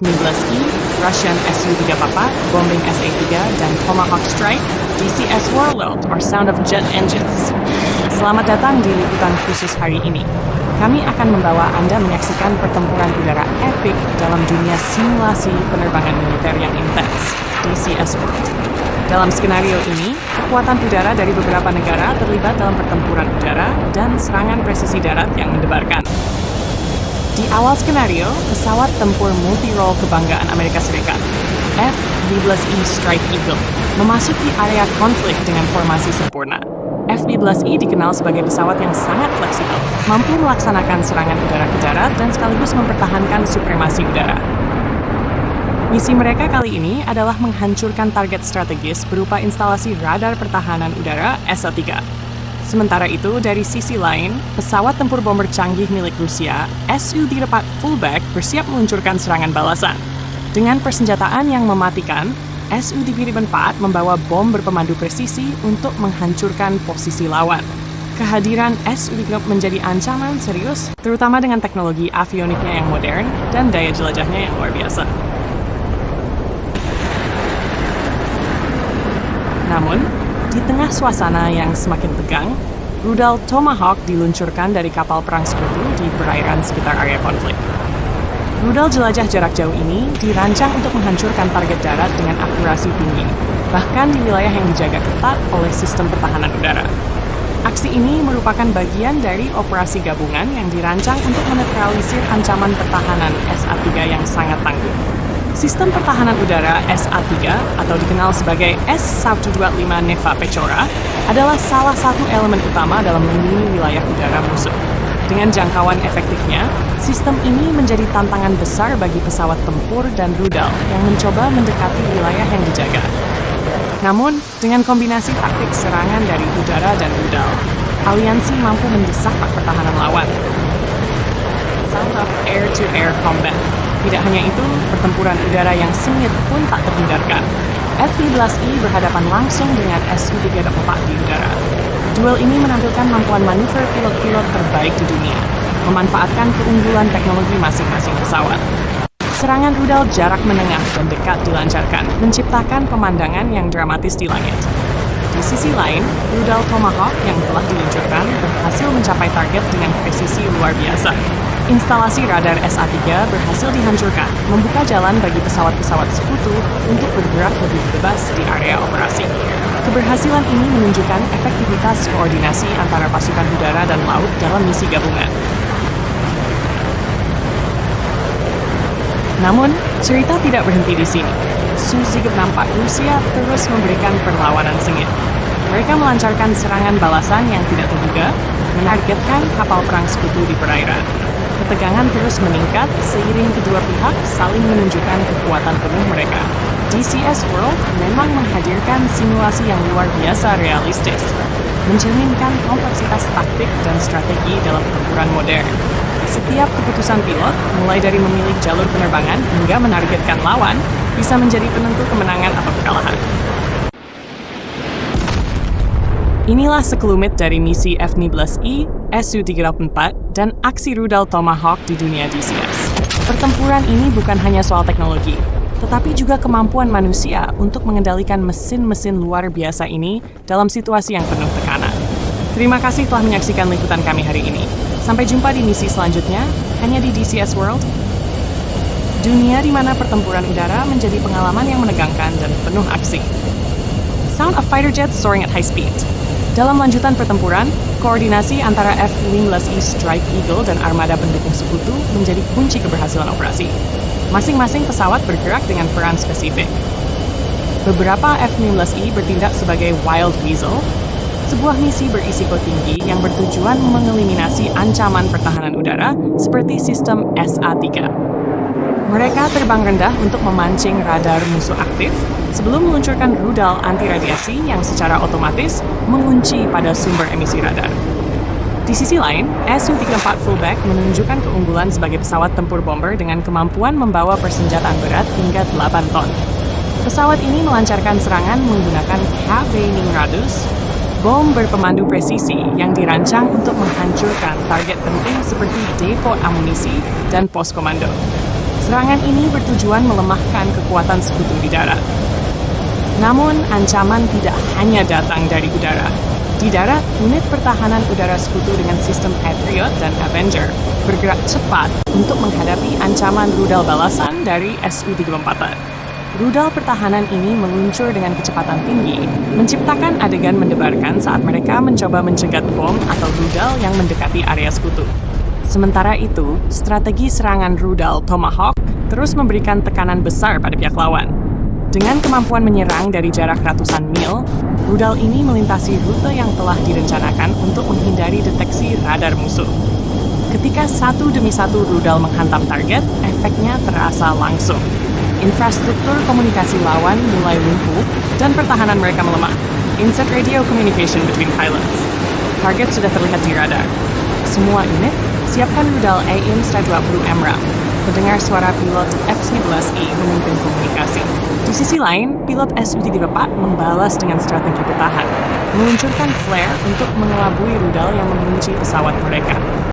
F-15E, Russian Su-34, Bombing Sa-3, dan Tomahawk Strike, DCS Warlord or Sound of Jet Engines. Selamat datang di liputan khusus hari ini. Kami akan membawa Anda menyaksikan pertempuran udara epik dalam dunia simulasi penerbangan militer yang intens, DCS World. Dalam skenario ini, kekuatan udara dari beberapa negara terlibat dalam pertempuran udara dan serangan presisi darat yang mendebarkan. Di awal skenario, pesawat tempur multi-role kebanggaan Amerika Serikat, F-15E Strike Eagle, memasuki area konflik dengan formasi sempurna. F-15E dikenal sebagai pesawat yang sangat fleksibel, mampu melaksanakan serangan udara ke darat dan sekaligus mempertahankan supremasi udara. Misi mereka kali ini adalah menghancurkan target strategis berupa instalasi radar pertahanan udara SA-3. Sementara itu, dari sisi lain, pesawat tempur bomber canggih milik Rusia, Su-34 Fullback, bersiap meluncurkan serangan balasan. Dengan persenjataan yang mematikan, Su-34 membawa bom berpemandu presisi untuk menghancurkan posisi lawan. Kehadiran Su-34 menjadi ancaman serius, terutama dengan teknologi avioniknya yang modern dan daya jelajahnya yang luar biasa. Namun, di tengah suasana yang semakin tegang, rudal Tomahawk diluncurkan dari kapal perang sekutu di perairan sekitar area konflik. Rudal jelajah jarak jauh ini dirancang untuk menghancurkan target darat dengan akurasi tinggi, bahkan di wilayah yang dijaga ketat oleh sistem pertahanan udara. Aksi ini merupakan bagian dari operasi gabungan yang dirancang untuk menetralisir ancaman pertahanan SA-3 yang sangat tangguh. Sistem pertahanan udara SA-3 atau dikenal sebagai S-125 Neva Pechora adalah salah satu elemen utama dalam melindungi wilayah udara musuh. Dengan jangkauan efektifnya, sistem ini menjadi tantangan besar bagi pesawat tempur dan rudal yang mencoba mendekati wilayah yang dijaga. Namun, dengan kombinasi taktik serangan dari udara dan rudal, aliansi mampu mendesak pertahanan lawan. Sound of air-to-air combat. Tidak hanya itu, pertempuran udara yang sengit pun tak terhindarkan. F-15E berhadapan langsung dengan Su-34 di udara. Duel ini menampilkan mampuan manuver pilot-pilot terbaik di dunia, memanfaatkan keunggulan teknologi masing-masing pesawat. Serangan rudal jarak menengah dan dekat dilancarkan, menciptakan pemandangan yang dramatis di langit. Di sisi lain, rudal Tomahawk yang telah diluncurkan berhasil mencapai target dengan presisi luar biasa. Instalasi radar SA-3 berhasil dihancurkan, membuka jalan bagi pesawat-pesawat sekutu untuk bergerak lebih bebas di area operasi. Keberhasilan ini menunjukkan efektivitas koordinasi antara pasukan udara dan laut dalam misi gabungan. Namun, cerita tidak berhenti di sini. Su-34 Rusia terus memberikan perlawanan sengit. Mereka melancarkan serangan balasan yang tidak terduga, menargetkan kapal perang sekutu di perairan. Ketegangan terus meningkat seiring kedua pihak saling menunjukkan kekuatan penuh mereka. DCS World memang menghadirkan simulasi yang luar biasa realistis, mencerminkan kompleksitas taktik dan strategi dalam pertempuran modern. Setiap keputusan pilot, mulai dari memilih jalur penerbangan hingga menargetkan lawan, bisa menjadi penentu kemenangan atau kekalahan. Inilah sekelumit dari misi F-15E, Su-34, dan aksi rudal Tomahawk di dunia DCS. Pertempuran ini bukan hanya soal teknologi, tetapi juga kemampuan manusia untuk mengendalikan mesin-mesin luar biasa ini dalam situasi yang penuh tekanan. Terima kasih telah menyaksikan liputan kami hari ini. Sampai jumpa di misi selanjutnya, hanya di DCS World. Dunia di mana pertempuran udara menjadi pengalaman yang menegangkan dan penuh aksi. Sound of fighter jets soaring at high speed. Dalam lanjutan pertempuran, koordinasi antara F-15E Strike Eagle dan armada pendukung sekutu menjadi kunci keberhasilan operasi. Masing-masing pesawat bergerak dengan peran spesifik. Beberapa F-15E bertindak sebagai Wild Weasel, sebuah misi berisiko tinggi yang bertujuan mengeliminasi ancaman pertahanan udara seperti sistem SA-3. Mereka terbang rendah untuk memancing radar musuh aktif sebelum meluncurkan rudal anti-radiasi yang secara otomatis mengunci pada sumber emisi radar. Di sisi lain, Su-34 Fullback menunjukkan keunggulan sebagai pesawat tempur bomber dengan kemampuan membawa persenjataan berat hingga 8 ton. Pesawat ini melancarkan serangan menggunakan Kavaning Radus, bom berpemandu presisi yang dirancang untuk menghancurkan target penting seperti depo amunisi dan pos komando. Serangan ini bertujuan melemahkan kekuatan sekutu di darat. Namun, ancaman tidak hanya datang dari udara. Di darat, unit pertahanan udara sekutu dengan sistem Patriot dan Avenger bergerak cepat untuk menghadapi ancaman rudal balasan dari Su-34. Rudal pertahanan ini meluncur dengan kecepatan tinggi, menciptakan adegan mendebarkan saat mereka mencoba mencegat bom atau rudal yang mendekati area sekutu. Sementara itu, strategi serangan rudal Tomahawk terus memberikan tekanan besar pada pihak lawan. Dengan kemampuan menyerang dari jarak ratusan mil, rudal ini melintasi rute yang telah direncanakan untuk menghindari deteksi radar musuh. Ketika satu demi satu rudal menghantam target, efeknya terasa langsung. Infrastruktur komunikasi lawan mulai lumpuh dan pertahanan mereka melemah. Insert radio communication between pilots. Target sudah terlihat di radar. Semua unit, siapkan rudal AIM-120 MRAM. Mendengar suara pilot F-19I memimpin komunikasi. Di sisi lain, pilot Su-34 membalas dengan strategi bertahan, meluncurkan flare untuk mengelabui rudal yang mengunci pesawat mereka.